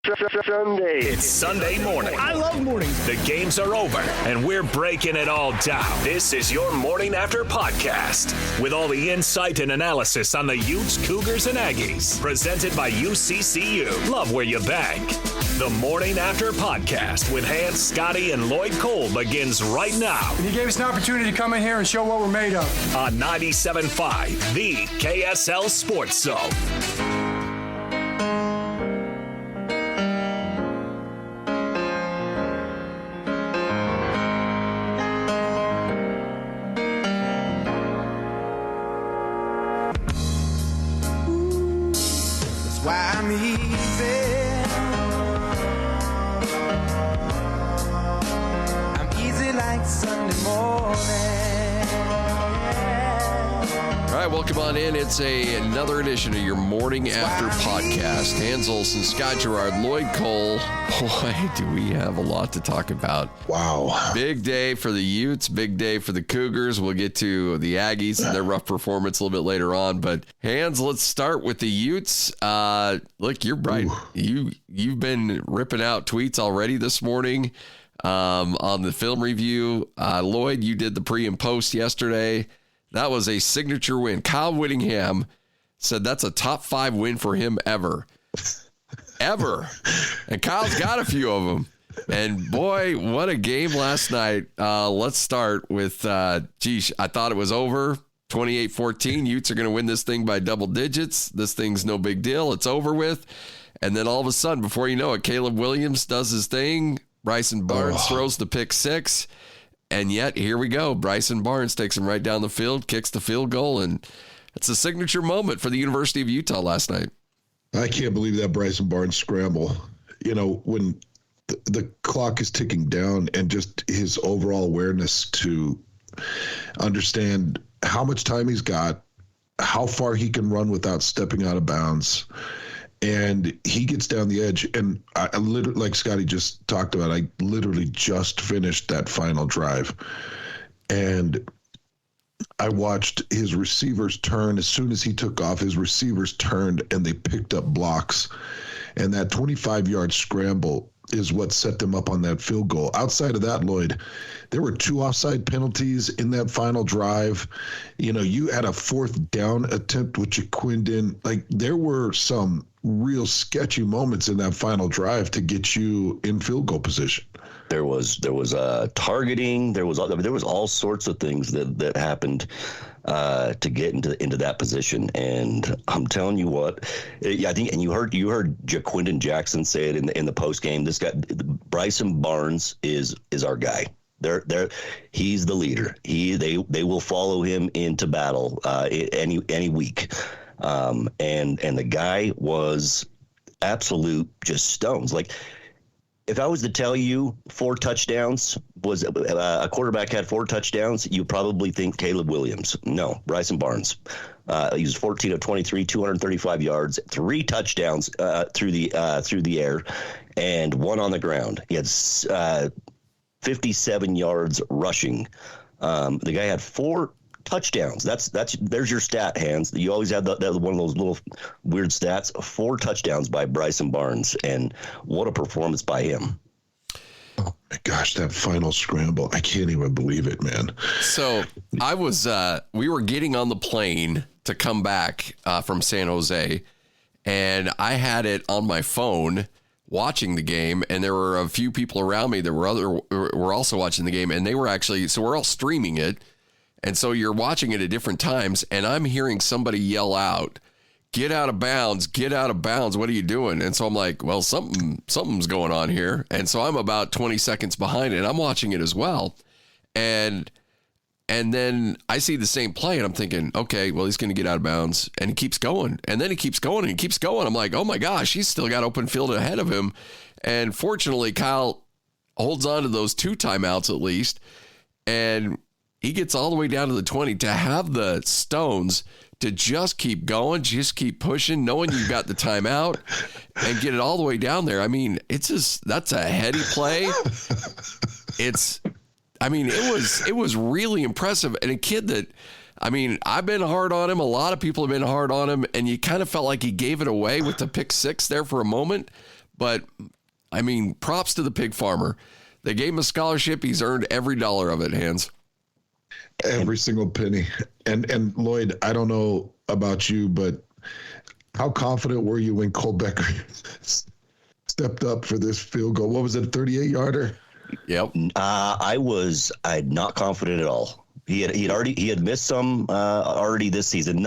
Sunday. It's Sunday morning. I love mornings. The games are over, and we're breaking it all down. This is your Morning After podcast with all the insight and analysis on the Utes, Cougars, and Aggies. Presented by UCCU. Love where you bank. The Morning After podcast with Hans, Scotty, and Lloyd Cole begins right now. And he gave us an opportunity to come in here and show what we're made of. On 97.5, the KSL Sports Zone. Why I'm easy. I'm easy like Sunday morning. All right, welcome on in. It's another edition of your Morning After podcast. Hans Olsen, Scott Gerard, Lloyd Cole. Boy, do we have a lot to talk about. Wow. Big day for the Utes, big day for the Cougars. We'll get to the Aggies and their rough performance a little bit later on. But Hans, let's start with the Utes. Look, you're right. You've been ripping out tweets already this morning on the film review. Lloyd, you did the pre and post yesterday. That was a signature win. Kyle Whittingham said that's a top 5 win for him ever. Ever. And Kyle's got a few of them. And boy, what a game last night. Let's start with, I thought it was over. 28-14. Utes are going to win this thing by double digits. This thing's no big deal. It's over with. And then all of a sudden, before you know it, Caleb Williams does his thing. Bryson Barnes throws the pick 6. And yet, here we go. Bryson Barnes takes him right down the field, kicks the field goal, and it's a signature moment for the University of Utah last night. I can't believe that Bryson Barnes scramble. You know, when the clock is ticking down and just his overall awareness to understand how much time he's got, how far he can run without stepping out of bounds. And he gets down the edge, and I literally, like Scotty just talked about, I literally just finished that final drive. And I watched his receivers turn. As soon as he took off, his receivers turned, and they picked up blocks. And that 25-yard scramble is what set them up on that field goal. Outside of that, Lloyd, there were 2 offside penalties in that final drive. You know, you had a 4th down attempt with Jaquindon. Like, there were some real sketchy moments in that final drive to get you in field goal position. There was targeting. There was all sorts of things that happened to get into that position. And I'm telling you what, I think, and you heard Jaquindon Jackson say it in the post game. This guy, Bryson Barnes, is our guy. He's the leader. They will follow him into battle any week. And the guy was absolute just stones. Like, if I was to tell you 4 touchdowns was a quarterback had 4 touchdowns, you probably think Caleb Williams. No, Bryson Barnes. He was 14 of 23, 235 yards, 3 touchdowns through the air, and 1 on the ground. He had 57 yards rushing. The guy had 4 touchdowns. There's your stat, Hans. You always have that one of those little weird stats. 4 touchdowns by Bryson Barnes, and what a performance by him. Oh my gosh, that final scramble. I can't even believe it, man. So we were getting on the plane to come back from San Jose, and I had it on my phone watching the game, and there were a few people around me that were also watching the game, and they were actually, so we're all streaming it. And so you're watching it at different times, and I'm hearing somebody yell out, "Get out of bounds, get out of bounds, what are you doing?" And so I'm like, well, something's going on here. And so I'm about 20 seconds behind it, and I'm watching it as well. And then I see the same play, and I'm thinking, okay, well, he's going to get out of bounds. And he keeps going, and then he keeps going, and he keeps going. I'm like, oh my gosh, he's still got open field ahead of him. And fortunately, Kyle holds on to those 2 timeouts at least, and he gets all the way down to the 20 to have the stones to just keep going, just keep pushing, knowing you've got the timeout and get it all the way down there. I mean, that's a heady play. It was really impressive. And a kid that, I've been hard on him. A lot of people have been hard on him, and you kind of felt like he gave it away with the pick 6 there for a moment. But, I mean, props to the pig farmer. They gave him a scholarship. He's earned every dollar of it, Hans. Every single penny. And Lloyd, I don't know about you, but how confident were you when Cole Becker stepped up for this field goal? What was it, a 38-yarder? Yep. I'm not confident at all. He had missed some already this season.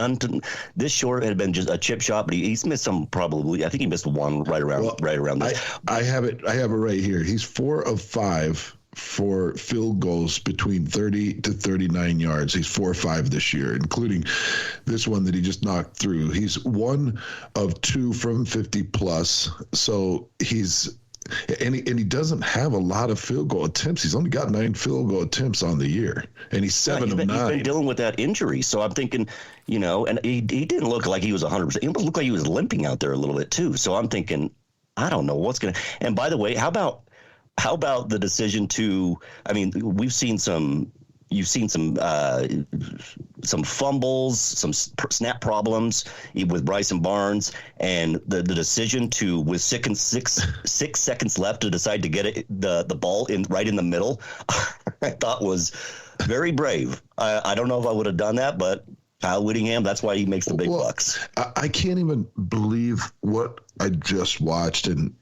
This short had been just a chip shot, but he's missed some probably. I think he missed one right around this. I have it right here. He's 4 of 5 for field goals between 30 to 39 yards. He's 4 or 5 this year, including this one that he just knocked through. He's 1 of 2 from 50 plus. So and he doesn't have a lot of field goal attempts. He's only got 9 field goal attempts on the year, and he's 7 of 9. He's been dealing with that injury, so I'm thinking, and he didn't look like he was 100%. He looked like he was limping out there a little bit too. So I'm thinking, I don't know what's gonna. And by the way, how about the decision to? I mean, you've seen some fumbles, some snap problems with Bryson Barnes, and the decision to, with 6 seconds left, to decide to get the ball right in the middle, I thought was very brave. I don't know if I would have done that, but Kyle Whittingham, that's why he makes the big bucks. I can't even believe what I just watched. And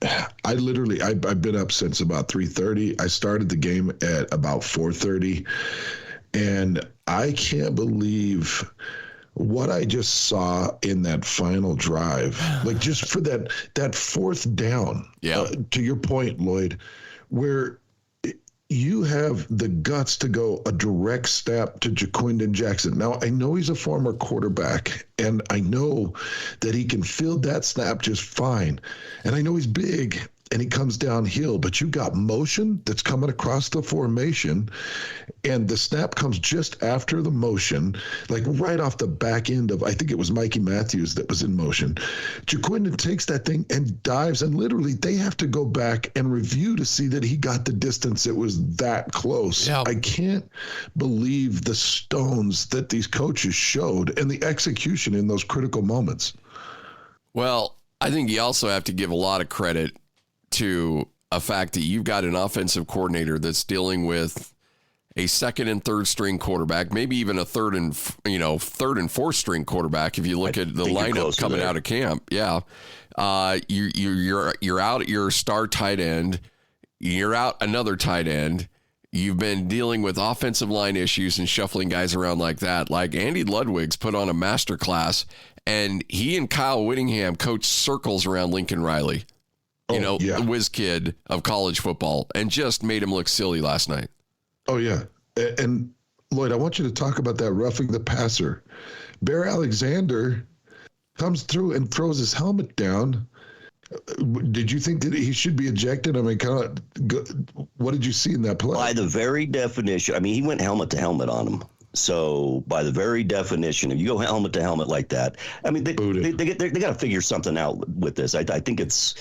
I've been up since about 3:30. I started the game at about 4:30. And I can't believe what I just saw in that final drive. Like, just for that fourth down, to your point, Lloyd, where you have the guts to go a direct snap to Jaquindon Jackson. Now, I know he's a former quarterback, and I know that he can field that snap just fine. And I know he's big, and he comes downhill, but you got motion that's coming across the formation, and the snap comes just after the motion, like right off the back end of, I think it was Mikey Matthews that was in motion. Jaquindon takes that thing and dives, and literally they have to go back and review to see that he got the distance. It was that close. Yeah. I can't believe the stones that these coaches showed and the execution in those critical moments. Well, I think you also have to give a lot of credit to a fact that you've got an offensive coordinator that's dealing with a second and third string quarterback, maybe even a third and fourth string quarterback. If you look at the lineup coming out of camp, you're out your star tight end, you're out another tight end. You've been dealing with offensive line issues and shuffling guys around like that. Like Andy Ludwig's put on a masterclass, and he and Kyle Whittingham coached circles around Lincoln Riley. The whiz kid of college football, and just made him look silly last night. Oh, yeah. And, Lloyd, I want you to talk about that roughing the passer. Bear Alexander comes through and throws his helmet down. Did you think that he should be ejected? I mean, what did you see in that play? By the very definition, I mean, he went helmet to helmet on him. So by the very definition, if you go helmet to helmet like that, I mean, they got to figure something out with this. I think it's.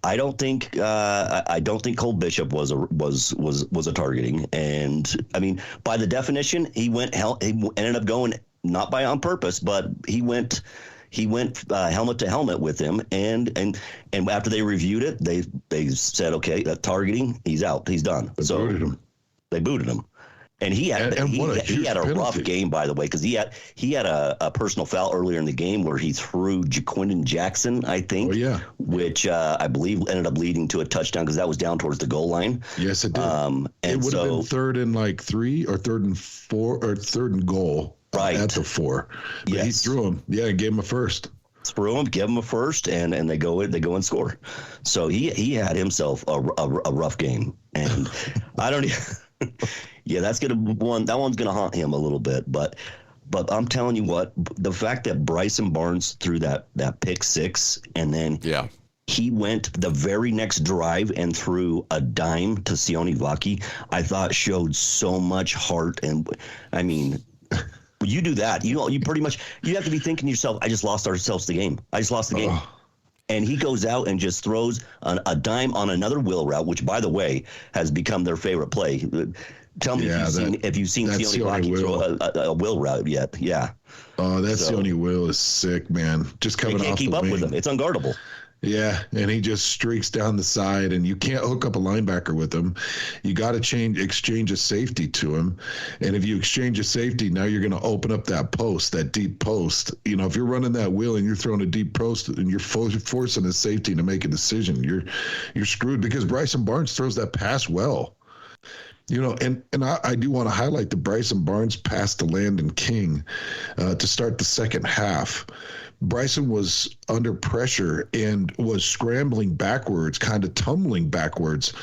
I don't think Cole Bishop was a targeting, and I mean, by the definition, he ended up going not on purpose, but he went helmet to helmet with him, and after they reviewed it, they said, okay, that targeting, he's out, he's done. They booted him. And he had a rough game, by the way, because he had a personal foul earlier in the game where he threw Jaquindon Jackson, I think, which I believe ended up leading to a touchdown because that was down towards the goal line. Yes, it did. It would have been 3rd and 3 or 3rd and 4 or 3rd and goal at the 4. But he threw him. Yeah, gave him a first. Threw him, give him a first, and they go and score. So he had himself a rough game, and I don't. Yeah, that one's gonna haunt him a little bit, but I'm telling you what, the fact that Bryson Barnes threw that pick 6, and then he went the very next drive and threw a dime to Sione Vaki, I thought showed so much heart. And I mean, when you do that, you pretty much, you have to be thinking to yourself, I just lost the game. And he goes out and just throws a dime on another wheel route, which, by the way, has become their favorite play. Tell me if you've seen Sione Vaki throw a wheel route yet. Yeah. Oh, Sione Will is sick, man. Just coming off the wing. They can't keep up with him. It's unguardable. Yeah, and he just streaks down the side, and you can't hook up a linebacker with him. You got to exchange a safety to him, and if you exchange a safety, now you're going to open up that post, that deep post. You know, if you're running that wheel and you're throwing a deep post and you're forcing a safety to make a decision, you're screwed, because Bryson Barnes throws that pass well. You know, and I do want to highlight the Bryson Barnes pass to Landon King to start the second half. Bryson was under pressure and was scrambling backwards, kind of tumbling backwards,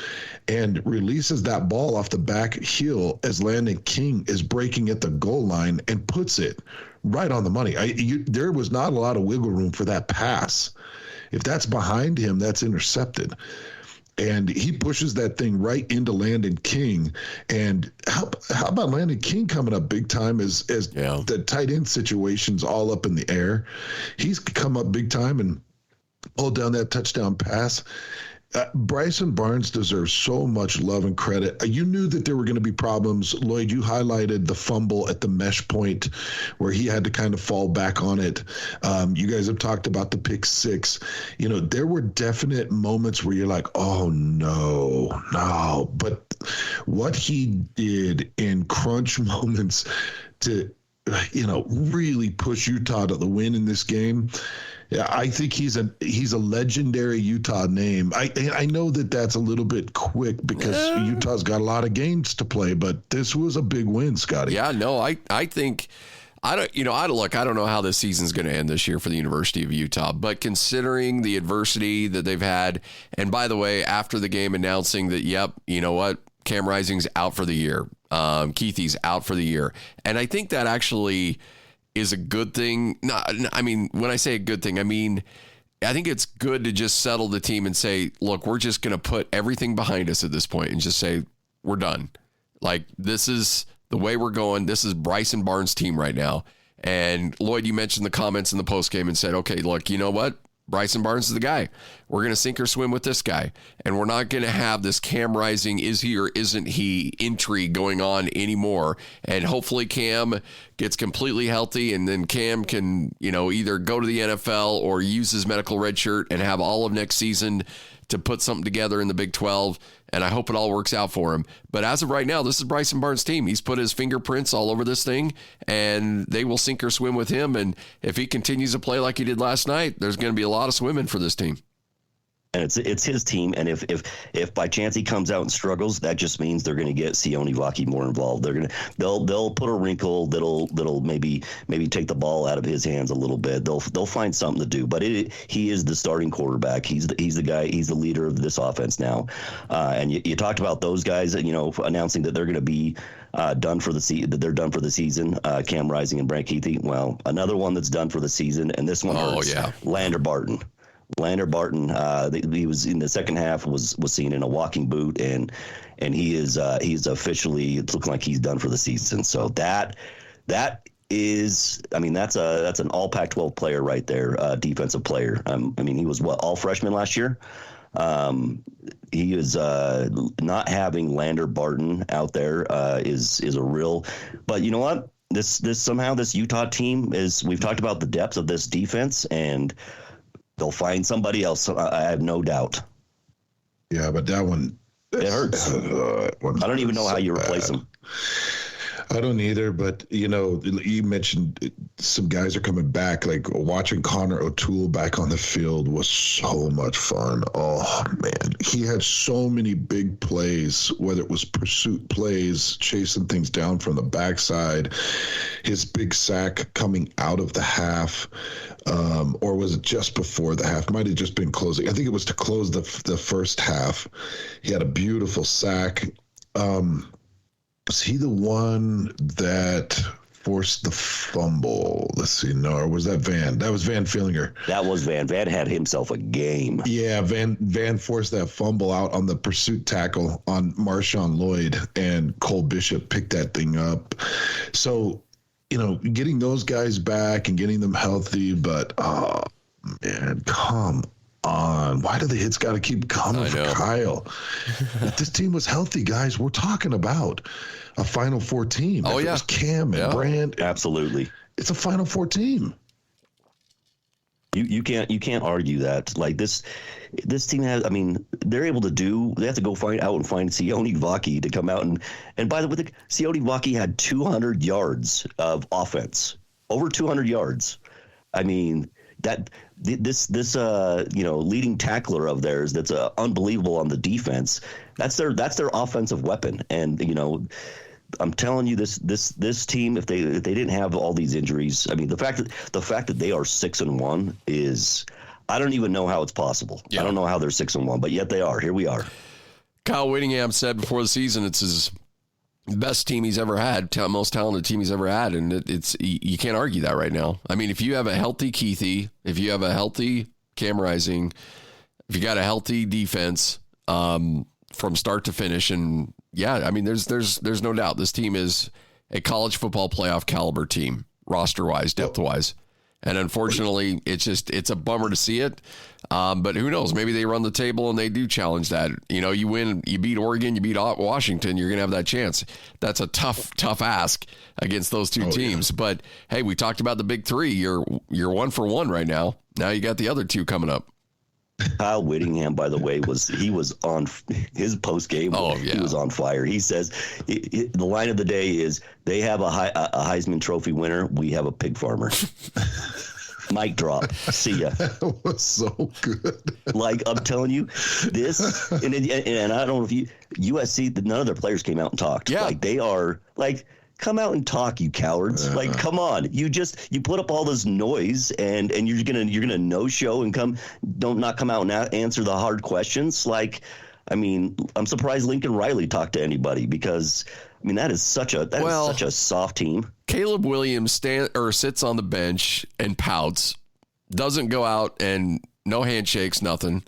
and releases that ball off the back heel as Landon King is breaking at the goal line and puts it right on the money. There was not a lot of wiggle room for that pass. If that's behind him, that's intercepted. And he pushes that thing right into Landon King. And how about Landon King coming up big time as the tight end situation's all up in the air? He's come up big time and pulled down that touchdown pass. Bryson Barnes deserves so much love and credit. You knew that there were going to be problems. Lloyd, you highlighted the fumble at the mesh point where he had to kind of fall back on it. You guys have talked about the pick six. You know, there were definite moments where you're like, oh, no. But what he did in crunch moments to, really push Utah to the win in this game, yeah, I think he's a legendary Utah name. I know that that's a little bit quick because Utah's got a lot of games to play, but this was a big win, Scotty. Yeah, no, I think I don't know how this season's going to end this year for the University of Utah, but considering the adversity that they've had, and by the way, after the game announcing that, yep, you know what, Cam Rising's out for the year, Keithy's out for the year, and I think that actually is a good thing. No, I mean, when I say a good thing, I mean, I think it's good to just settle the team and say, look, we're just going to put everything behind us at this point and just say, we're done. Like, this is the way we're going. This is Bryson Barnes' team right now. And Lloyd, you mentioned the comments in the postgame and said, okay, look, you know what? Bryson Barnes is the guy. We're going to sink or swim with this guy. And we're not going to have this Cam Rising, is he or isn't he intrigue going on anymore. And hopefully Cam gets completely healthy, and then Cam can, either go to the NFL or use his medical red shirt and have all of next season to put something together in the Big 12. And I hope it all works out for him. But as of right now, this is Bryson Barnes' team. He's put his fingerprints all over this thing, and they will sink or swim with him. And if he continues to play like he did last night, there's going to be a lot of swimming for this team. And it's his team, and if by chance he comes out and struggles, that just means they're going to get Sione Vaki more involved. They'll put a wrinkle that'll maybe take the ball out of his hands a little bit. They'll find something to do. But he is the starting quarterback. He's the guy. He's the leader of this offense now. And you talked about those guys, announcing that they're going to be done for the season. That they're done for the season. Cam Rising and Brant Keithy. Well, another one that's done for the season, and this one hurts. Lander Barton. He was in the second half was seen in a walking boot, and he's officially, it's looking like he's done for the season. So that is, I mean, that's an all Pac-12 player right there, defensive player. I mean, he was all freshman last year. He is not having Lander Barton out there is a real, but you know what? This somehow this Utah team is, we've talked about the depth of this defense, and they'll find somebody else. I have no doubt. Yeah, but that one, it hurts. I don't even know how you replace him. I don't either, but, you mentioned some guys are coming back. Like, watching Connor O'Toole back on the field was so much fun. Oh, man. He had so many big plays, whether it was pursuit plays, chasing things down from the backside, his big sack coming out of the half, or was it just before the half? Might have just been closing. I think it was to close the first half. He had a beautiful sack. Was he the one that forced the fumble? Let's see. No, or was that Van? That was Van Fillinger. That was Van. Van had himself a game. Yeah, Van forced that fumble out on the pursuit tackle on Marshawn Lloyd, and Cole Bishop picked that thing up. So, getting those guys back and getting them healthy, but, oh, man, come on. Why do the hits got to keep coming for Kyle? If this team was healthy, guys, we're talking about a Final Four team. If it was Cam and Brand. Absolutely. It's a Final Four team. You can't argue that. Like this team has. I mean, they're able to do. They have to go find Sione Vaki to come out and by the way, Sione Vaki had 200 yards of offense, over 200 yards. I mean that this leading tackler of theirs that's unbelievable on the defense. That's their offensive weapon, and I'm telling you, this team, if they didn't have all these injuries, I mean, the fact that they are 6-1 is, I don't even know how it's possible. Yeah. I don't know how they're 6-1, but yet they are. Here we are. Kyle Whittingham said before the season it's his best team he's ever had, most talented team he's ever had, and you can't argue that right now. I mean, if you have a healthy Keithy, if you have a healthy Cam Rising, if you got a healthy defense from start to finish, and yeah, I mean, there's no doubt this team is a college football playoff caliber team, roster-wise, depth-wise. And unfortunately, it's a bummer to see it. But who knows? Maybe they run the table and they do challenge that. You win, you beat Oregon, you beat Washington, you're going to have that chance. That's a tough ask against those two teams. Yeah. But hey, we talked about the big three. You're 1 for 1 right now. Now you got the other two coming up. Kyle Whittingham, by the way, was on his post game. Oh, yeah. He was on fire. He says the line of the day is they have a Heisman Trophy winner. We have a pig farmer. Mic drop. See ya. That was so good. Like, I'm telling you, this and I don't know if USC, none of their players came out and talked. Yeah. Like they are like. Come out and talk, you cowards! Like, come on! You put up all this noise, and you're gonna no show and not come out and answer the hard questions. Like, I mean, I'm surprised Lincoln Riley talked to anybody because I mean that is such a soft team. Caleb Williams sits on the bench and pouts, doesn't go out and no handshakes, nothing.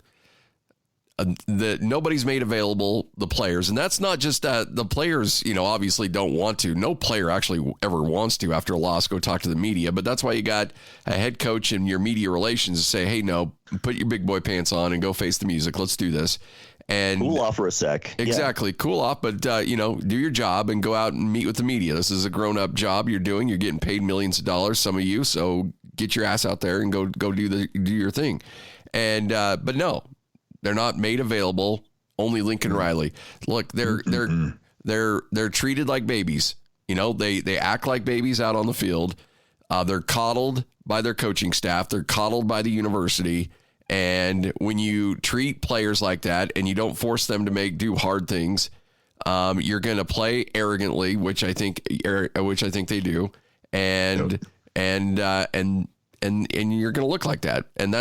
That nobody's made available the players, and that's not just that the players, obviously don't want to. No player actually ever wants to after a loss go talk to the media, but that's why you got a head coach and your media relations to say, hey, no, put your big boy pants on and go face the music. Let's do this. And cool off for a sec. Exactly. Yeah. Cool off, but do your job and go out and meet with the media. This is a grown-up job you're doing. You're getting paid millions of dollars, some of you, so get your ass out there and go do your thing. And but no. They're not made available. Only Lincoln Riley. Look, they're treated like babies. They act like babies out on the field. They're coddled by their coaching staff. They're coddled by the university. And when you treat players like that and you don't force them to do hard things, you're going to play arrogantly, which I think they do, and you're going to look like that. And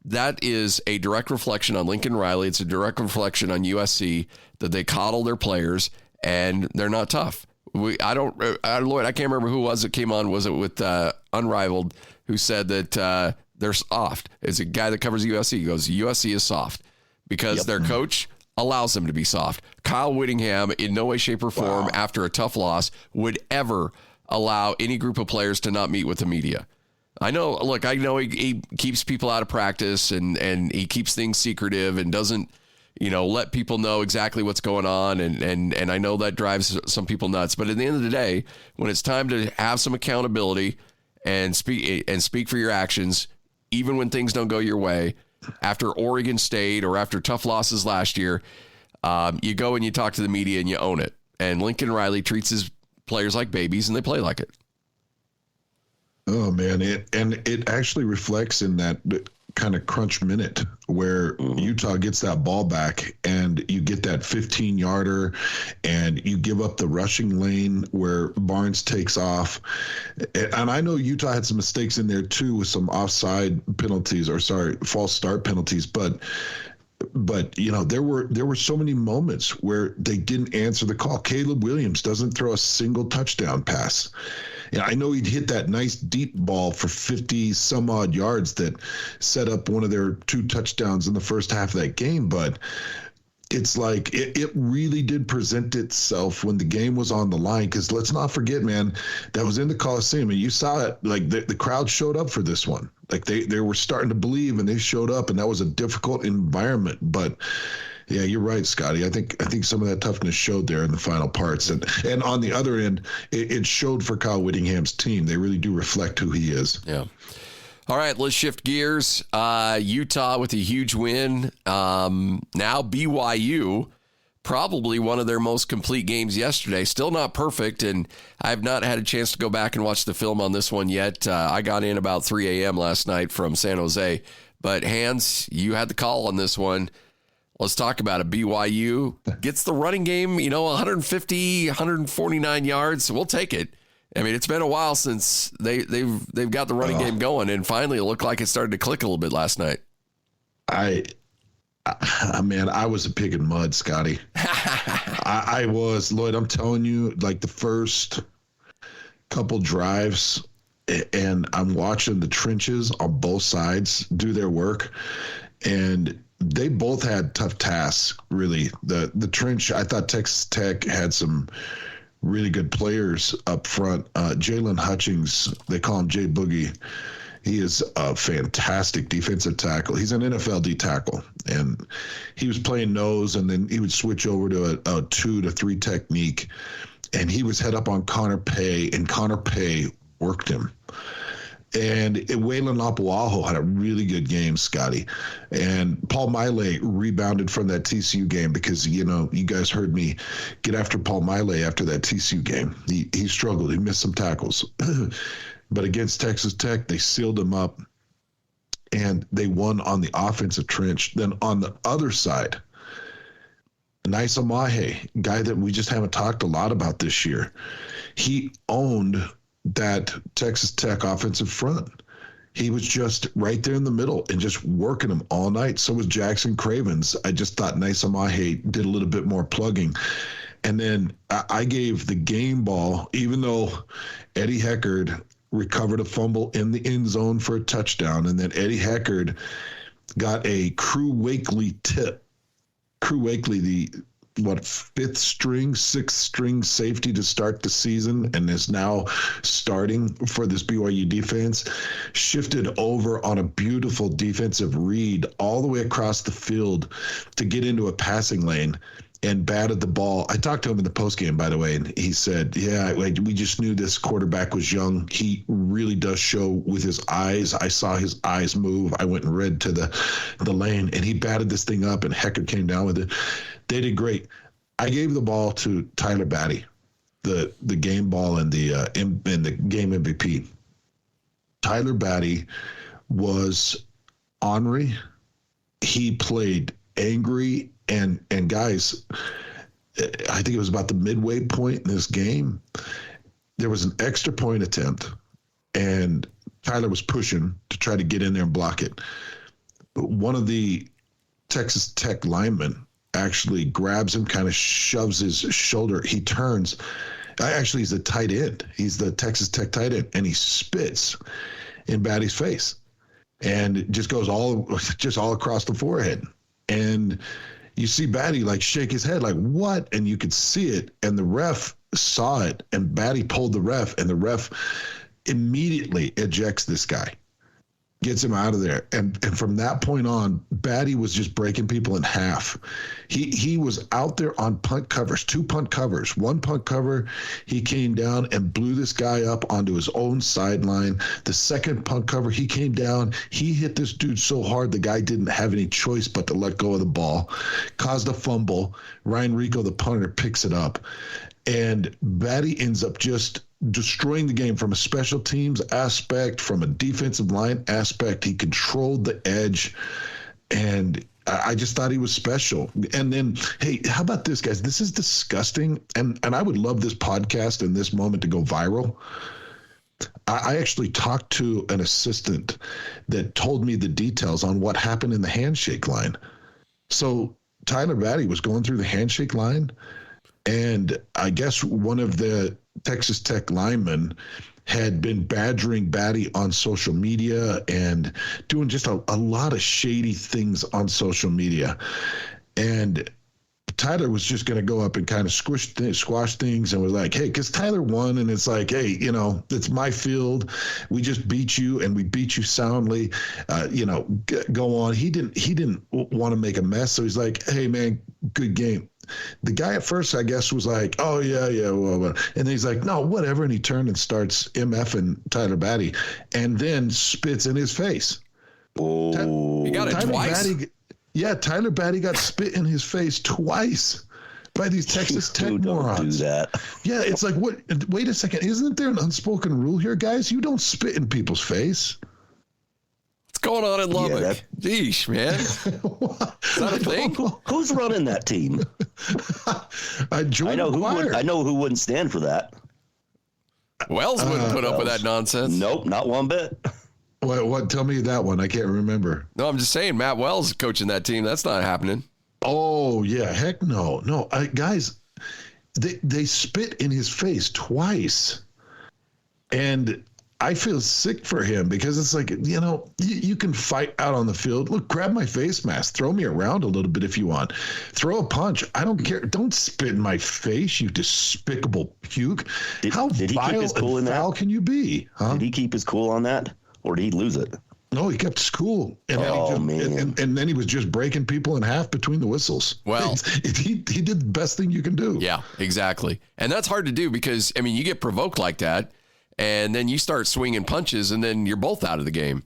that is a direct reflection on Lincoln Riley. It's a direct reflection on USC that they coddle their players and they're not tough. Lloyd, I can't remember who was it came on. Was it with Unrivaled who said that they're soft? It's a guy that covers USC. He goes, USC is soft because their coach allows them to be soft. Kyle Whittingham, in no way, shape, or form, after a tough loss, would ever allow any group of players to not meet with the media. I know he keeps people out of practice and he keeps things secretive and doesn't, let people know exactly what's going on. And I know that drives some people nuts. But at the end of the day, when it's time to have some accountability and speak for your actions, even when things don't go your way, after Oregon State or after tough losses last year, you go and you talk to the media and you own it. And Lincoln Riley treats his players like babies and they play like it. Oh man, it actually reflects in that kind of crunch minute where Utah gets that ball back and you get that 15-yarder and you give up the rushing lane where Barnes takes off. And I know Utah had some mistakes in there too with some offside penalties false start penalties, but there were so many moments where they didn't answer the call. Caleb Williams doesn't throw a single touchdown pass. And I know he'd hit that nice deep ball for 50 some odd yards that set up one of their 2 touchdowns in the first half of that game. But it's like it really did present itself when the game was on the line. Because let's not forget, man, that was in the Coliseum. And you saw it, like the crowd showed up for this one. Like they were starting to believe and they showed up. And that was a difficult environment. But yeah, you're right, Scotty. I think some of that toughness showed there in the final parts. And on the other end, it showed for Kyle Whittingham's team. They really do reflect who he is. Yeah. All right, let's shift gears. Utah with a huge win. Now BYU, probably one of their most complete games yesterday. Still not perfect, and I have not had a chance to go back and watch the film on this one yet. I got in about 3 a.m. last night from San Jose. But, Hans, you had the call on this one. Let's talk about it. BYU gets the running game, 150, 149 yards. We'll take it. I mean, it's been a while since they've got the running game going, and finally it looked like it started to click a little bit last night. I was a pig in mud, Scotty. I was, Lloyd. I'm telling you, like the first couple drives, and I'm watching the trenches on both sides do their work, and they both had tough tasks. Really, the trench. I thought Texas Tech had some really good players up front. Jalen Hutchings, they call him Jay Boogie. He is a fantastic defensive tackle. He's an NFL D tackle, and he was playing nose, and then he would switch over to a 2 to 3 technique, and he was head up on Connor Pay, and Connor Pay worked him. And Waylon Lapuaho had a really good game, Scotty. And Paul Maile rebounded from that TCU game because, you guys heard me get after Paul Maile after that TCU game. He struggled. He missed some tackles. But against Texas Tech, they sealed him up, and they won on the offensive trench. Then on the other side, Naisa Mahe, guy that we just haven't talked a lot about this year, he owned that Texas Tech offensive front. He was just right there in the middle and just working them all night. So was Jackson Cravens. I just thought Naisa Mahe did a little bit more plugging. And then I gave the game ball, even though Eddie Heckard recovered a fumble in the end zone for a touchdown, and then Eddie Heckard got a Crew Wakely tip. Crew Wakely, the sixth string safety to start the season, and is now starting for this BYU defense, shifted over on a beautiful defensive read all the way across the field to get into a passing lane and batted the ball. I talked to him in the postgame, by the way, and he said, we just knew this quarterback was young. He really does show with his eyes. I saw his eyes move. I went and read to the lane, and he batted this thing up, and Heckard came down with it. They did great. I gave the ball to Tyler Batty, the game ball and the game MVP. Tyler Batty was ornery. He played angry. And guys, I think it was about the midway point in this game, there was an extra point attempt, and Tyler was pushing to try to get in there and block it. But one of the Texas Tech linemen actually grabs him, kind of shoves his shoulder. He turns. Actually, he's the tight end. He's the Texas Tech tight end, and he spits in Batty's face, and it just goes all across the forehead. And you see Batty shake his head what? And you could see it, and the ref saw it, and Batty pulled the ref, and the ref immediately ejects this guy, gets him out of there. And from that point on, Batty was just breaking people in half. He was out there on punt covers, 2 punt covers. 1 punt cover, he came down and blew this guy up onto his own sideline. The second punt cover, he came down. He hit this dude so hard the guy didn't have any choice but to let go of the ball. Caused a fumble. Ryan Rico, the punter, picks it up. And Batty ends up just destroying the game from a special teams aspect, from a defensive line aspect. He controlled the edge, and I just thought he was special. And then, hey, how about this, guys? This is disgusting, and I would love this podcast and this moment to go viral. I actually talked to an assistant that told me the details on what happened in the handshake line. So Tyler Batty was going through the handshake line, and I guess one of the Texas Tech linemen had been badgering Batty on social media and doing just a lot of shady things on social media. And Tyler was just going to go up and kind of squash things, and was like, hey, because Tyler won, and it's like, hey, it's my field. We just beat you, and we beat you soundly. Go on. He didn't want to make a mess, so he's like, hey, man, good game. the guy at first, I guess, was like, oh, yeah, well. And then he's like, no, whatever. And he turned and starts MFing Tyler Batty and then spits in his face. Oh, he got it twice? Tyler Batty got spit in his face twice by these Texas Tech morons. Don't do that. Yeah, it's like, what? Wait a second. Isn't there an unspoken rule here, guys? You don't spit in people's face. What's going on in Lubbock? Yeesh, man. Is that a thing? Who's running that team? I know who wouldn't stand for that. Wells wouldn't put up with that nonsense. Nope, not one bit. What? Tell me that one. I can't remember. No, I'm just saying Matt Wells is coaching that team. That's not happening. Oh, yeah. Heck no. No, guys, they spit in his face twice. And I feel sick for him because it's like, you can fight out on the field. Look, grab my face mask. Throw me around a little bit if you want. Throw a punch. I don't care. Don't spit in my face, you despicable puke. How vile and foul can you be? Huh? Did he keep his cool on that? Or did he lose it? No, he kept his cool. And then he was just breaking people in half between the whistles. Well, he did the best thing you can do. Yeah, exactly. And that's hard to do because, you get provoked like that, and then you start swinging punches, and then you're both out of the game.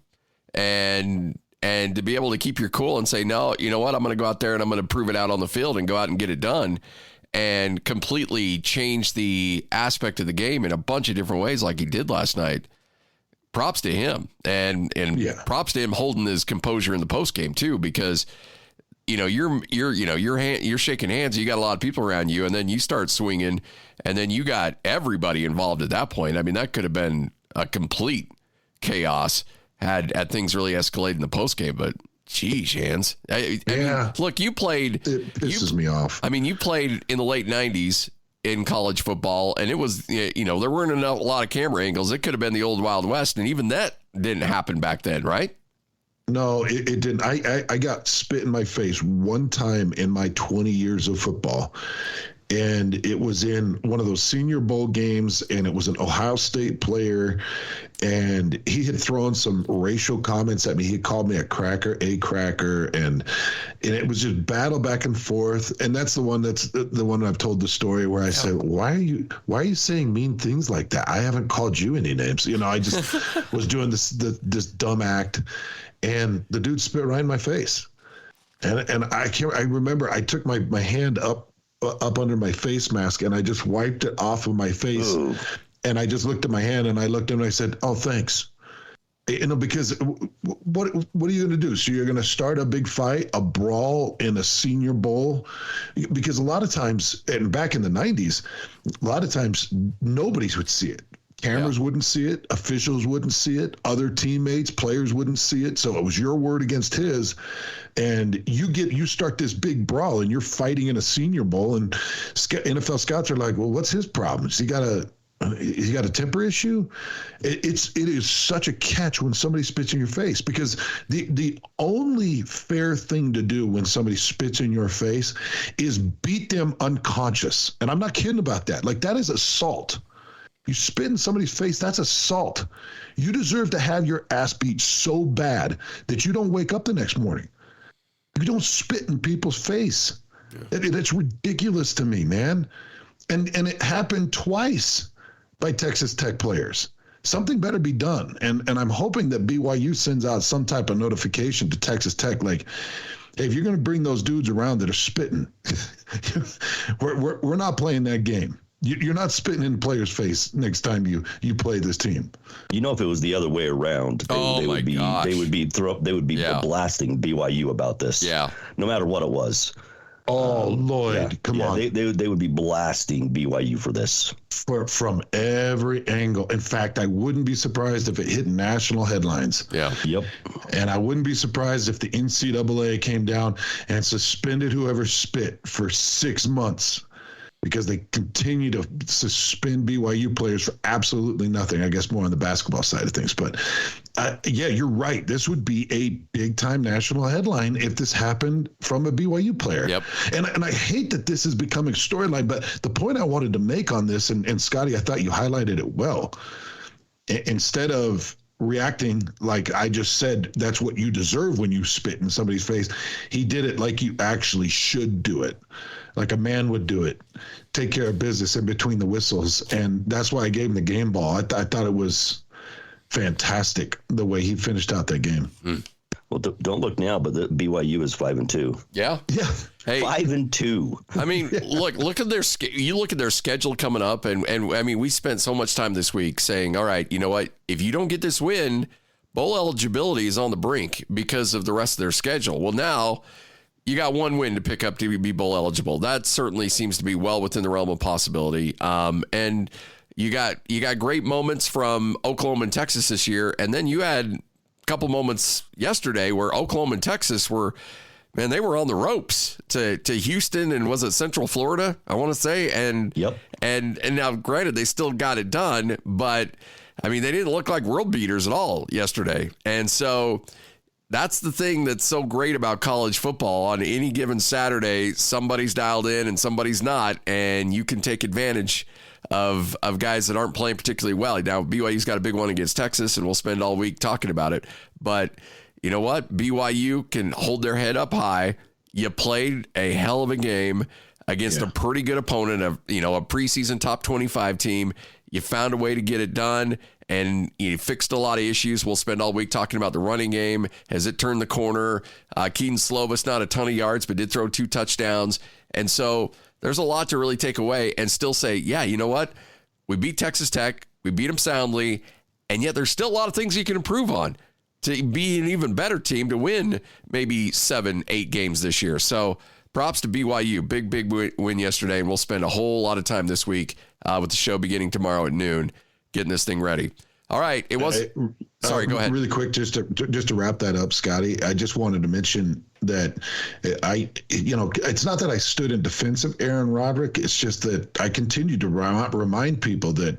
And to be able to keep your cool and say, no, you know what, I'm going to go out there and I'm going to prove it out on the field and go out and get it done and completely change the aspect of the game in a bunch of different ways like he did last night. Props to him and props to him holding his composure in the post game too, because you're shaking hands. You got a lot of people around you, and then you start swinging, and then you got everybody involved at that point. That could have been a complete chaos had things really escalated in the post game. But geez, Hans, I mean, look, you played. It pisses me off. You played in the late '90s. In college football, and it was, there weren't a lot of camera angles. It could have been the old Wild West, and even that didn't happen back then, right? No, it didn't. I got spit in my face one time in my 20 years of football, and it was in one of those Senior Bowl games, and it was an Ohio State player, and he had thrown some racial comments at me. He called me a cracker, and it was just battle back and forth. And that's the one I've told the story where I said, why are you saying mean things like that? I haven't called you any names. I just was doing this dumb act, and the dude spit right in my face. And I remember I took my hand up under my face mask, and I just wiped it off of my face. Ooh. And I just looked at my hand, and I looked at him, and I said, oh, thanks. Because what are you going to do? So you're going to start a big fight, a brawl in a Senior Bowl? Because a lot of times, and back in the 90s, a lot of times nobody would see it. Cameras wouldn't see it. Officials wouldn't see it. Other teammates, players wouldn't see it. So it was your word against his. And you start this big brawl, and you're fighting in a Senior Bowl. And NFL scouts are like, well, what's his problem? He got a temper issue. It is such a catch when somebody spits in your face, because the only fair thing to do when somebody spits in your face is beat them unconscious. And I'm not kidding about that. Like, that is assault. You spit in somebody's face, that's assault. You deserve to have your ass beat so bad that you don't wake up the next morning. You don't spit in people's face. Yeah. It's ridiculous to me, man. And it happened twice by Texas Tech players. Something better be done. And I'm hoping that BYU sends out some type of notification to Texas Tech, like, hey, if you're going to bring those dudes around that are spitting, we're not playing that game. You're not spitting in the player's face next time you play this team. If it was the other way around, they would be blasting BYU about this. Yeah. No matter what it was. Oh, Lloyd, come on. They would be blasting BYU for this. From every angle. In fact, I wouldn't be surprised if it hit national headlines. Yeah. Yep. And I wouldn't be surprised if the NCAA came down and suspended whoever spit for 6 months, because they continue to suspend BYU players for absolutely nothing. I guess more on the basketball side of things. But, you're right. This would be a big-time national headline if this happened from a BYU player. Yep. And I hate that this is becoming storyline, but the point I wanted to make on this, and Scotty, I thought you highlighted it well. Instead of reacting like I just said, that's what you deserve when you spit in somebody's face. He did it like you actually should do it, like a man would do it. Take care of business in between the whistles. And that's why I gave him the game ball. I thought it was fantastic the way he finished out that game. Well, don't look now, but the BYU is 5-2. Yeah. Hey, 5-2. I mean, look at you look at their schedule coming up, and I mean, we spent so much time this week saying, all right, you know what? If you don't get this win, bowl eligibility is on the brink because of the rest of their schedule. Well, now you got one win to pick up to be bowl eligible. That certainly seems to be well within the realm of possibility. And you got great moments from Oklahoma and Texas this year, and then you had couple moments yesterday where Oklahoma and Texas were, man, they were on the ropes to Houston and was it Central Florida, I want to say. And yep. And now granted, they still got it done, but I mean, they didn't look like world beaters at all yesterday. And so that's the thing that's so great about college football. On any given Saturday, somebody's dialed in and somebody's not, and you can take advantage of guys that aren't playing particularly well. Now, BYU's got a big one against Texas, and we'll spend all week talking about it. But you know what? BYU can hold their head up high. You played a hell of a game against a pretty good opponent, a preseason top 25 team. You found a way to get it done, and you fixed a lot of issues. We'll spend all week talking about the running game. Has it turned the corner? Keaton Slovis, not a ton of yards, but did throw 2 touchdowns. And so there's a lot to really take away and still say, yeah, you know what? We beat Texas Tech. We beat them soundly. And yet there's still a lot of things you can improve on to be an even better team to win maybe 7-8 games this year. So props to BYU. Big win yesterday. And we'll spend a whole lot of time this week with the show beginning tomorrow at noon getting this thing ready. All right. It was. Sorry, go ahead. Really quick, just to wrap that up, Scotty, I just wanted to mention that it's not that I stood in defense of Aaron Roderick. It's just that I continue to remind people that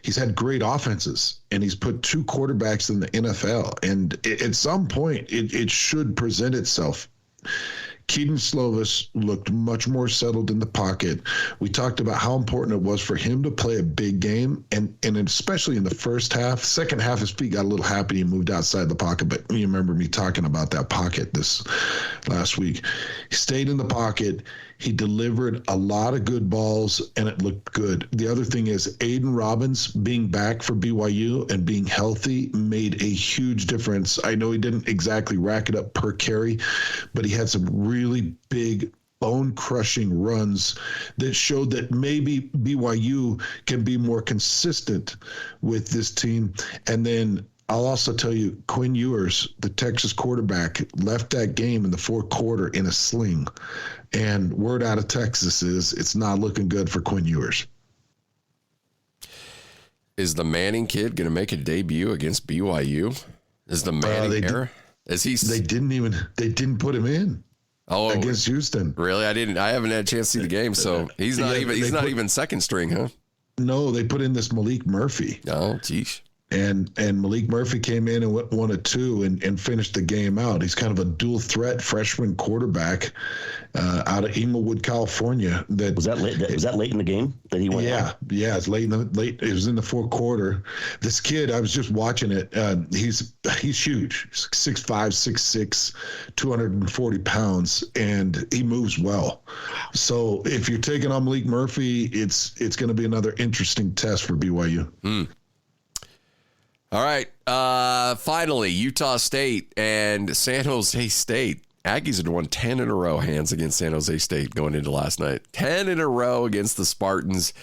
he's had great offenses and he's put 2 quarterbacks in the NFL. And at some point, it should present itself. Keaton Slovis looked much more settled in the pocket. We talked about how important it was for him to play a big game, and especially in the first half. Second half, his feet got a little happy. He moved outside the pocket, but you remember me talking about that pocket this last week. He stayed in the pocket. He delivered a lot of good balls, and it looked good. The other thing is Aiden Robbins being back for BYU and being healthy made a huge difference. I know he didn't exactly rack it up per carry, but he had some really big bone-crushing runs that showed that maybe BYU can be more consistent with this team. And then I'll also tell you, Quinn Ewers, the Texas quarterback, left that game in the fourth quarter in a sling. And word out of Texas is it's not looking good for Quinn Ewers. Is the Manning kid going to make a debut against BYU? Is the Manning era? Is he? They didn't put him in. Against Houston. Really? I haven't had a chance to see the game, so he's not even second string, huh? No, they put in this Malik Murphy. Oh, geez. And Malik Murphy came in and went 1 of 2 and finished the game out. He's kind of a dual threat freshman quarterback out of Inglewood, California. Was that late in the game that he went? Yeah, it's late. It was in the fourth quarter. This kid, I was just watching it. He's huge, 6'5", 6'6", 240 pounds, and he moves well. So if you're taking on Malik Murphy, it's going to be another interesting test for BYU. All right. Finally, Utah State and San Jose State. Aggies had won 10 in a row, hands against San Jose State going into last night. 10 in a row against the Spartans.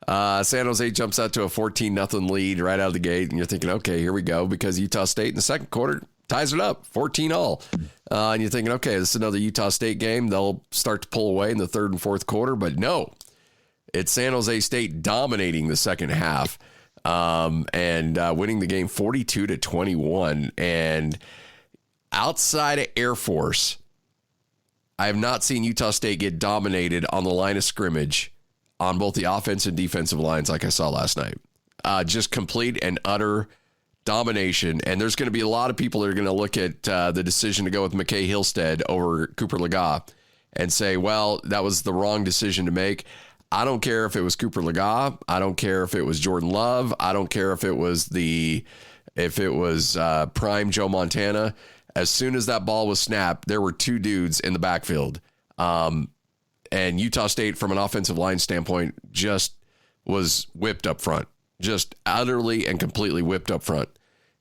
San Jose jumps out to a 14-0 lead right out of the gate, and you're thinking, okay, here we go, because Utah State in the second quarter ties it up, 14-all. And you're thinking, okay, this is another Utah State game. They'll start to pull away in the third and fourth quarter, but no. It's San Jose State dominating the second half. And winning the game 42-21. And outside of Air Force, I have not seen Utah State get dominated on the line of scrimmage on both the offense and defensive lines like I saw last night. Just complete and utter domination. And there's going to be a lot of people that are going to look at the decision to go with McCae Hillstead over Cooper Legas and say, well, that was the wrong decision to make. I don't care if it was Cooper Legas. I don't care if it was Jordan Love. I don't care if it was the if it was prime Joe Montana, as soon as that ball was snapped, there were two dudes in the backfield. And Utah State, from an offensive line standpoint, just was whipped up front, just utterly and completely whipped up front.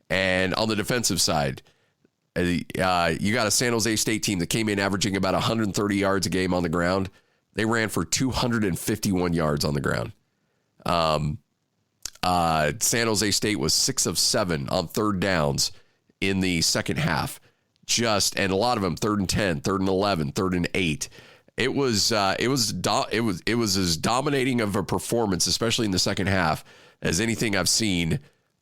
And on the defensive side, you got a San Jose State team that came in averaging about 130 yards a game on the ground. They ran for 251 yards on the ground. San Jose State was 6 of 7 on third downs in the second half. And a lot of them 3rd and 10, 3rd and 11, 3rd and 8. It was as dominating of a performance, especially in the second half, as anything I've seen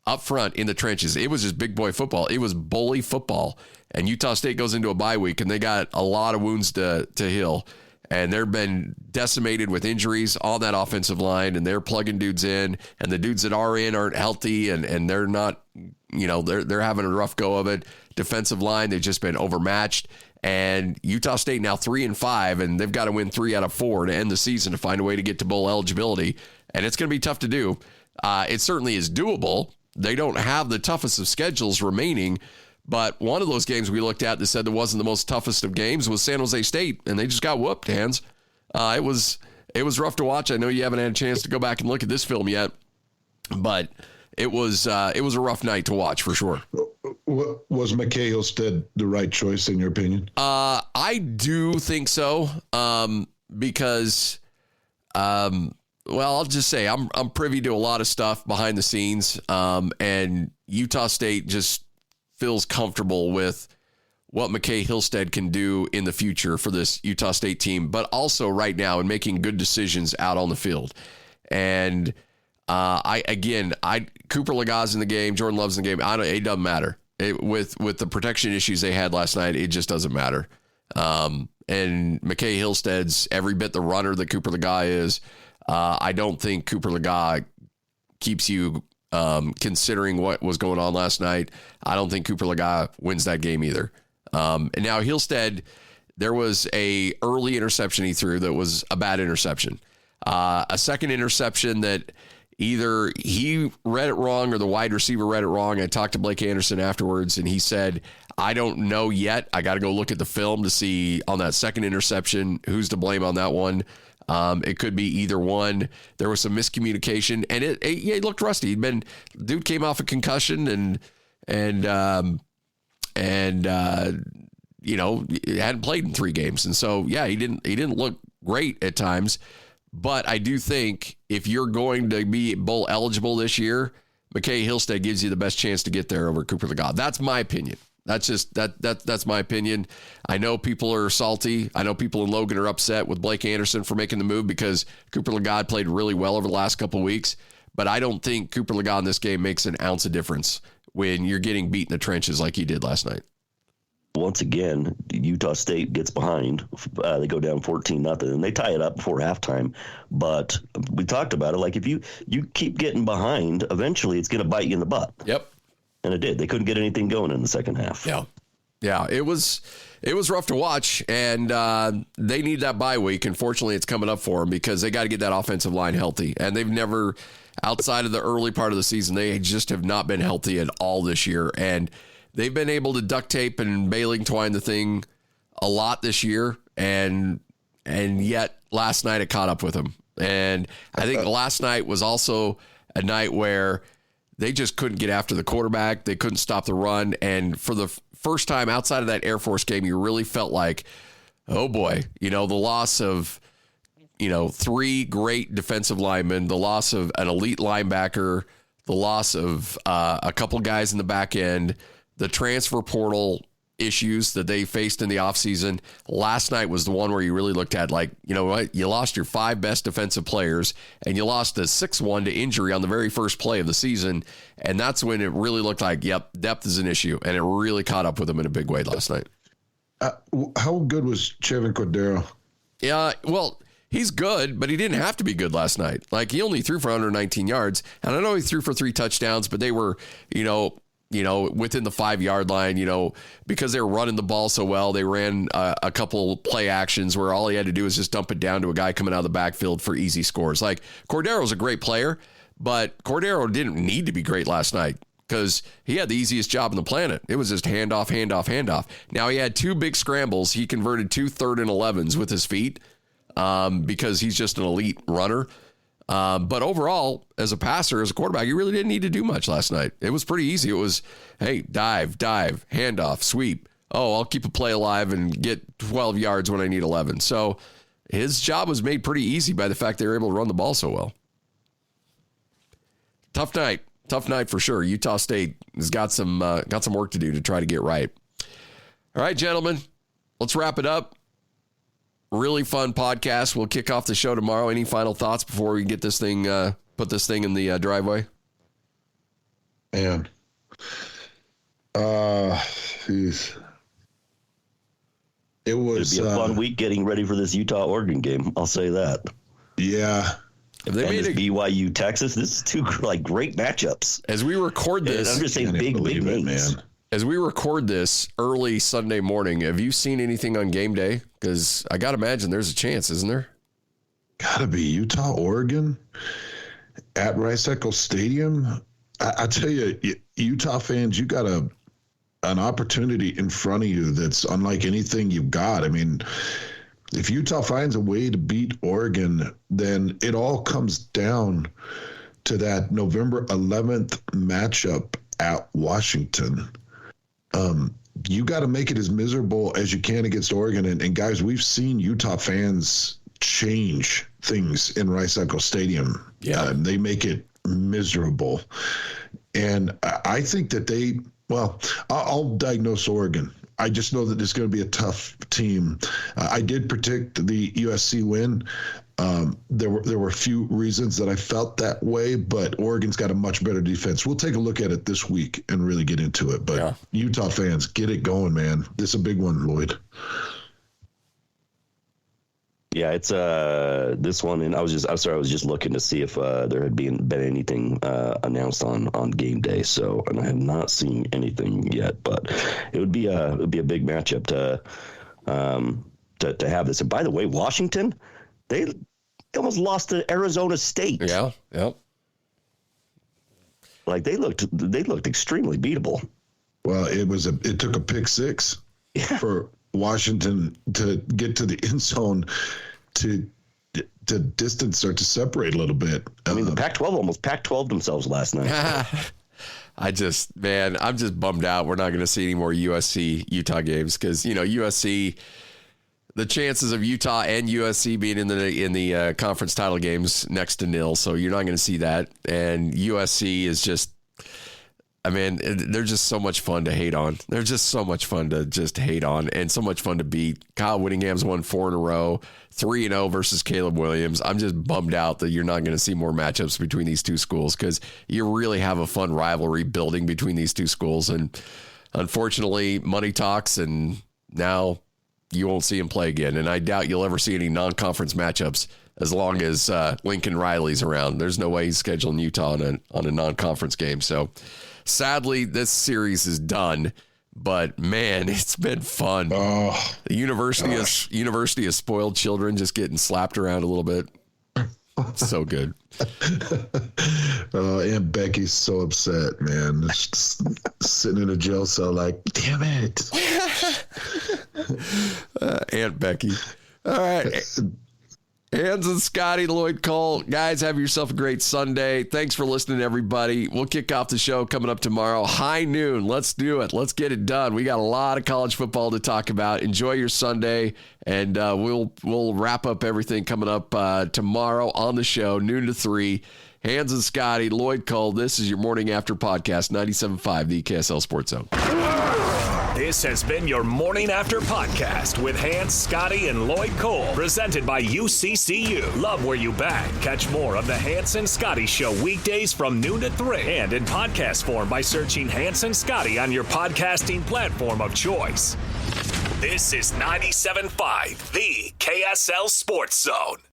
up front in the trenches. It was just big boy football. It was bully football. And Utah State goes into a bye week, and they got a lot of wounds to heal. And they've been decimated with injuries on that offensive line, and they're plugging dudes in, and the dudes that are in aren't healthy, and they're not, they're having a rough go of it. Defensive line, they've just been overmatched. And Utah State now 3-5, and they've got to win 3 out of 4 to end the season to find a way to get to bowl eligibility. And it's going to be tough to do. It certainly is doable. They don't have the toughest of schedules remaining. But one of those games we looked at that said it wasn't the most toughest of games was San Jose State, and they just got whooped, Hans. It was rough to watch. I know you haven't had a chance to go back and look at this film yet, but it was a rough night to watch for sure. Was McCae Hillstead the right choice in your opinion? I do think so, because, I'll just say I'm privy to a lot of stuff behind the scenes, and Utah State just feels comfortable with what McCae Hillstead can do in the future for this Utah State team, but also right now in making good decisions out on the field. And Cooper Lega's in the game, Jordan Love's in the game. It doesn't matter. With the protection issues they had last night, it just doesn't matter. And McCae Hillstead's every bit the runner that Cooper Lega is. I don't think Cooper Lega keeps you considering what was going on last night. I don't think Cooper Lega wins that game either. And now Hillstead, there was a early interception he threw that was a bad interception. A second interception that either he read it wrong or the wide receiver read it wrong. I talked to Blake Anderson afterwards, and he said, I don't know yet. I got to go look at the film to see on that second interception who's to blame on that one. It could be either one. There was some miscommunication, and it looked rusty. Dude came off a concussion and hadn't played in 3 games, and so he didn't look great at times. But I do think if you're going to be bowl eligible this year, McCae Hillstead gives you the best chance to get there over Cooper Lega. That's my opinion. That's just that's my opinion. I know people are salty. I know people in Logan are upset with Blake Anderson for making the move because Cooper Lega played really well over the last couple of weeks. But I don't think Cooper Lega in this game makes an ounce of difference when you're getting beat in the trenches like he did last night. Once again, Utah State gets behind. They go down 14-0, and they tie it up before halftime. But we talked about it. Like, if you keep getting behind, eventually it's going to bite you in the butt. Yep. And it did. They couldn't get anything going in the second half. Yeah. It was rough to watch, and they need that bye week. Unfortunately, it's coming up for them because they got to get that offensive line healthy. And they've never, outside of the early part of the season, they just have not been healthy at all this year. And they've been able to duct tape and baling twine the thing a lot this year, and yet last night it caught up with them. And I think last night was also a night where they just couldn't get after the quarterback. They couldn't stop the run. And for the first time outside of that Air Force game, you really felt like, oh boy, the loss of, 3 great defensive linemen, the loss of an elite linebacker, the loss of a couple guys in the back end, the transfer portal issues that they faced in the offseason. Last night was the one where you really looked at like, you know what, you lost your 5 best defensive players and you lost a 6th one to injury on the very first play of the season. And that's when it really looked like, yep, depth is an issue. And it really caught up with them in a big way last night. How good was Chevin Cordero? Yeah, well, he's good, but he didn't have to be good last night. Like, he only threw for 119 yards. And I know he threw for 3 touchdowns, but they were, within the 5-yard line, because they were running the ball so well. They ran a couple play actions where all he had to do was just dump it down to a guy coming out of the backfield for easy scores. Like, Cordero's a great player, but Cordero didn't need to be great last night because he had the easiest job on the planet. It was just handoff, handoff, handoff. Now, he had 2 big scrambles. He converted 2 3rd and 11s with his feet because he's just an elite runner. But overall, as a passer, as a quarterback, he really didn't need to do much last night. It was pretty easy. It was, hey, dive, handoff, sweep. Oh, I'll keep a play alive and get 12 yards when I need 11. So his job was made pretty easy by the fact they were able to run the ball so well. Tough night for sure. Utah State has got some work to do to try to get right. All right, gentlemen, let's wrap it up. Really fun podcast. We'll kick off the show tomorrow. Any final thoughts before we get this thing, put this thing in the driveway? Man, geez. It was It'd be a fun week getting ready for this Utah-Oregon game. I'll say that. Yeah. If they made BYU Texas, this is 2 great matchups. As we record this, and I'm just saying big names. Man. As we record this early Sunday morning, have you seen anything on game day? Because I got to imagine there's a chance, isn't there? Gotta be Utah, Oregon at Rice-Eccles Stadium. I tell you, Utah fans, you got an opportunity in front of you that's unlike anything you've got. I mean, if Utah finds a way to beat Oregon, then it all comes down to that November 11th matchup at Washington. You got to make it as miserable as you can against Oregon. And guys, we've seen Utah fans change things in Rice-Eccles Stadium. Yeah. They make it miserable. And I think that I'll diagnose Oregon. I just know that it's going to be a tough team. I did predict the USC win. There were a few reasons that I felt that way, but Oregon's got a much better defense. We'll take a look at it this week and really get into it. But yeah. Utah fans, get it going, man. This is a big one, Lloyd. Yeah, it's this one, and I was just looking to see if there had been anything announced on game day. So, and I have not seen anything yet, but it would be a big matchup to have this. And by the way, Washington, they almost lost to Arizona State. Yeah. Like they looked extremely beatable. Well, it took a pick 6 for Washington to get to the end zone to distance or to separate a little bit. I mean, the Pac-12 almost Pac-12 themselves last night. I'm just bummed out. We're not going to see any more USC-Utah games because, USC, the chances of Utah and USC being in the conference title games next to nil. So you're not going to see that. And USC is just, they're just so much fun to hate on. They're just so much fun to just hate on and so much fun to beat. Kyle Whittingham's won 4 in a row, 3-0 versus Caleb Williams. I'm just bummed out that you're not going to see more matchups between these two schools because you really have a fun rivalry building between these two schools. And unfortunately, money talks, and now you won't see him play again. And I doubt you'll ever see any non-conference matchups as long as Lincoln Riley's around. There's no way he's scheduling Utah on a non-conference game. So sadly, this series is done. But man, it's been fun. Oh, the University of Spoiled Children just getting slapped around a little bit. So good. Aunt Becky's so upset, man. Just sitting in a jail cell like, damn it. Aunt Becky. All right. Hans and Scotty, Lloyd Cole. Guys, have yourself a great Sunday. Thanks for listening, everybody. We'll kick off the show coming up tomorrow. High noon. Let's do it. Let's get it done. We got a lot of college football to talk about. Enjoy your Sunday, and we'll wrap up everything coming up tomorrow on the show, noon to 3. Hans and Scotty, Lloyd Cole. This is your Morning After Podcast, 97.5, the KSL Sports Zone. This has been your Morning After Podcast with Hans, Scotty, and Lloyd Cole, presented by UCCU. Love where you bang. Catch more of the Hans and Scotty Show weekdays from noon to 3 and in podcast form by searching Hans and Scotty on your podcasting platform of choice. This is 97.5, the KSL Sports Zone.